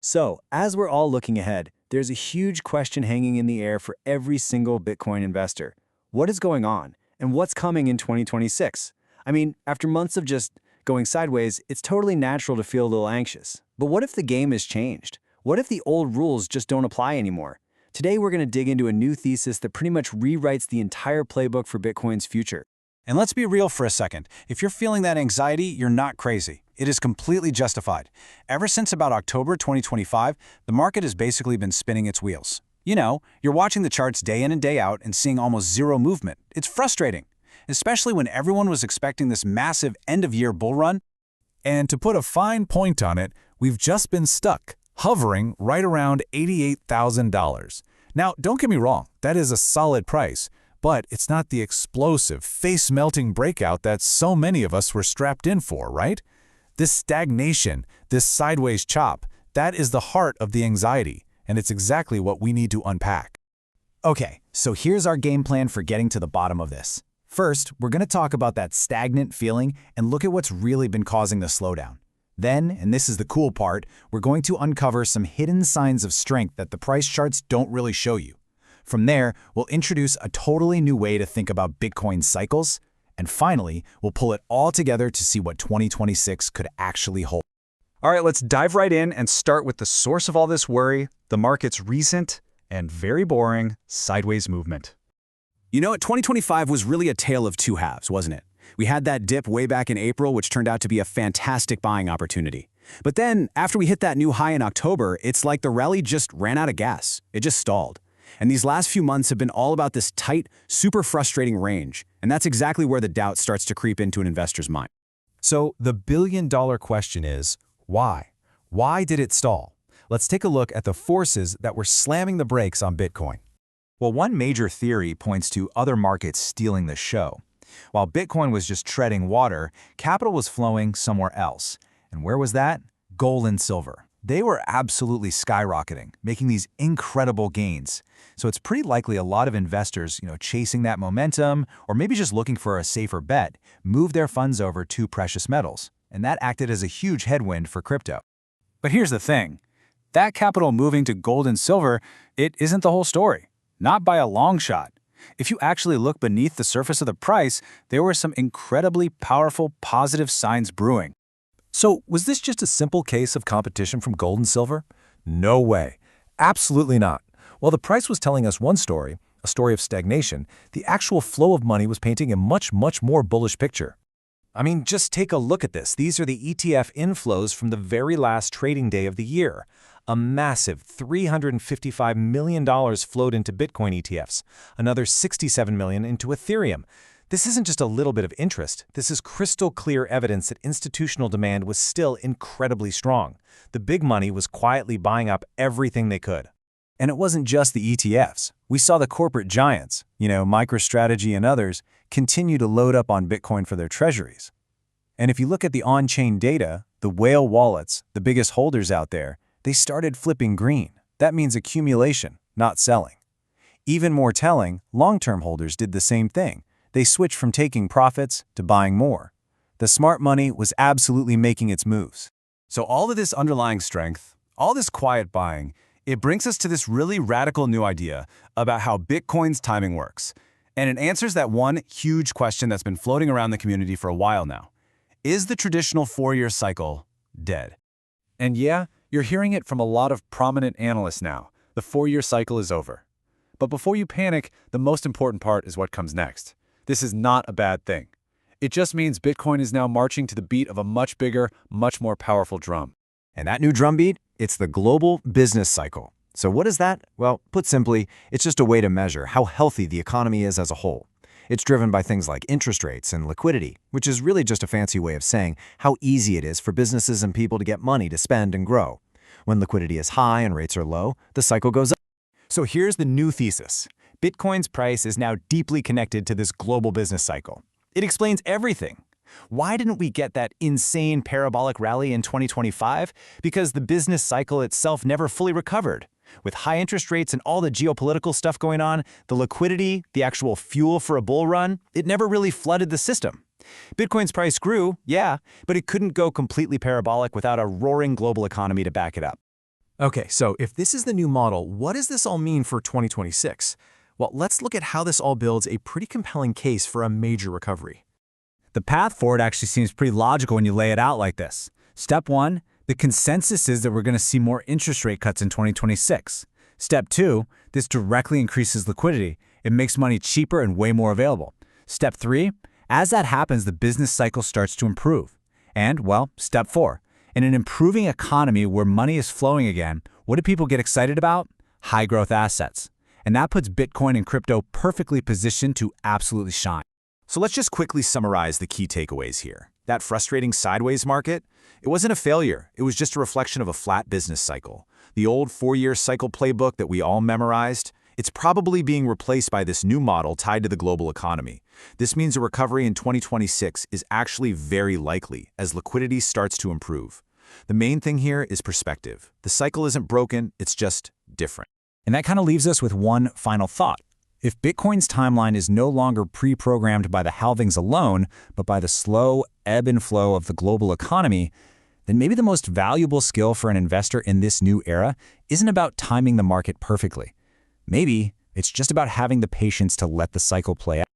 So, as we're all looking ahead, there's a huge question hanging in the air for every single Bitcoin investor. What is going on, and what's coming in 2026? I mean, after months of just going sideways, it's totally natural to feel a little anxious. But what if the game has changed? What if the old rules just don't apply anymore? Today, we're going to dig into a new thesis that pretty much rewrites the entire playbook for Bitcoin's future. And let's be real for a second. If you're feeling that anxiety, you're not crazy. It is completely justified. Ever since about October 2025, the market has basically been spinning its wheels. You know, you're watching the charts day in and day out and seeing almost zero movement. It's frustrating, especially when everyone was expecting this massive end-of-year bull run. And to put a fine point on it, we've just been stuck, hovering right around $88,000. Now, don't get me wrong, that is a solid price, but it's not the explosive, face-melting breakout that so many of us were strapped in for, right? This stagnation, this sideways chop, that is the heart of the anxiety, and it's exactly what we need to unpack. Okay, so here's our game plan for getting to the bottom of this. First, we're going to talk about that stagnant feeling and look at what's really been causing the slowdown. Then, and this is the cool part, we're going to uncover some hidden signs of strength that the price charts don't really show you. From there, we'll introduce a totally new way to think about Bitcoin cycles, and finally, we'll pull it all together to see what 2026 could actually hold. All right, let's dive right in and start with the source of all this worry, the market's recent and very boring sideways movement. You know what, 2025 was really a tale of two halves, wasn't it? We had that dip way back in April, which turned out to be a fantastic buying opportunity. But then, after we hit that new high in October, it's like the rally just ran out of gas. It just stalled. And these last few months have been all about this tight, super frustrating range. And that's exactly where the doubt starts to creep into an investor's mind. So the billion-dollar question is, why? Why did it stall? Let's take a look at the forces that were slamming the brakes on Bitcoin. Well, one major theory points to other markets stealing the show. While Bitcoin was just treading water, capital was flowing somewhere else. And where was that? Gold and silver. They were absolutely skyrocketing, making these incredible gains. So it's pretty likely a lot of investors, chasing that momentum, or maybe just looking for a safer bet, moved their funds over to precious metals. And that acted as a huge headwind for crypto. But here's the thing. That capital moving to gold and silver, it isn't the whole story. Not by a long shot. If you actually look beneath the surface of the price, there were some incredibly powerful positive signs brewing. So was this just a simple case of competition from gold and silver? No way. Absolutely not. While the price was telling us one story, a story of stagnation, the actual flow of money was painting a much more bullish picture. I mean, just take a look at this. These are the ETF inflows from the very last trading day of the year. A massive $355 million flowed into Bitcoin ETFs, another $67 million into Ethereum. This isn't just a little bit of interest. This is crystal clear evidence that institutional demand was still incredibly strong. The big money was quietly buying up everything they could. And it wasn't just the ETFs. We saw the corporate giants, MicroStrategy and others, continue to load up on Bitcoin for their treasuries. And if you look at the on-chain data, the whale wallets, the biggest holders out there, they started flipping green. That means accumulation, not selling. Even more telling, long-term holders did the same thing. They switched from taking profits to buying more. The smart money was absolutely making its moves. So all of this underlying strength, all this quiet buying, it brings us to this really radical new idea about how Bitcoin's timing works. And it answers that one huge question that's been floating around the community for a while now. Is the traditional 4-year cycle dead? And yeah, you're hearing it from a lot of prominent analysts now. The 4-year cycle is over. But before you panic, the most important part is what comes next. This is not a bad thing. It just means Bitcoin is now marching to the beat of a much bigger, much more powerful drum. And that new drumbeat, it's the global business cycle. So what is that? Well, put simply, it's just a way to measure how healthy the economy is as a whole. It's driven by things like interest rates and liquidity, which is really just a fancy way of saying how easy it is for businesses and people to get money to spend and grow. When liquidity is high and rates are low, the cycle goes up. So here's the new thesis. Bitcoin's price is now deeply connected to this global business cycle. It explains everything. Why didn't we get that insane parabolic rally in 2025? Because the business cycle itself never fully recovered. With high interest rates and all the geopolitical stuff going on, the liquidity, the actual fuel for a bull run, it never really flooded the system. Bitcoin's price grew, yeah, but it couldn't go completely parabolic without a roaring global economy to back it up. Okay, so if this is the new model, what does this all mean for 2026? Well, let's look at how this all builds a pretty compelling case for a major recovery. The path forward actually seems pretty logical when you lay it out like this. Step 1, the consensus is that we're going to see more interest rate cuts in 2026. Step 2, this directly increases liquidity. It makes money cheaper and way more available. Step 3, as that happens, the business cycle starts to improve. And, well, step 4, in an improving economy where money is flowing again, what do people get excited about? High growth assets. And that puts Bitcoin and crypto perfectly positioned to absolutely shine. So let's just quickly summarize the key takeaways here. That frustrating sideways market, it wasn't a failure. It was just a reflection of a flat business cycle. The old 4-year cycle playbook that we all memorized, it's probably being replaced by this new model tied to the global economy. This means a recovery in 2026 is actually very likely as liquidity starts to improve. The main thing here is perspective. The cycle isn't broken, it's just different. And that kind of leaves us with one final thought. If Bitcoin's timeline is no longer pre-programmed by the halvings alone, but by the slow ebb and flow of the global economy, then maybe the most valuable skill for an investor in this new era isn't about timing the market perfectly. Maybe it's just about having the patience to let the cycle play out.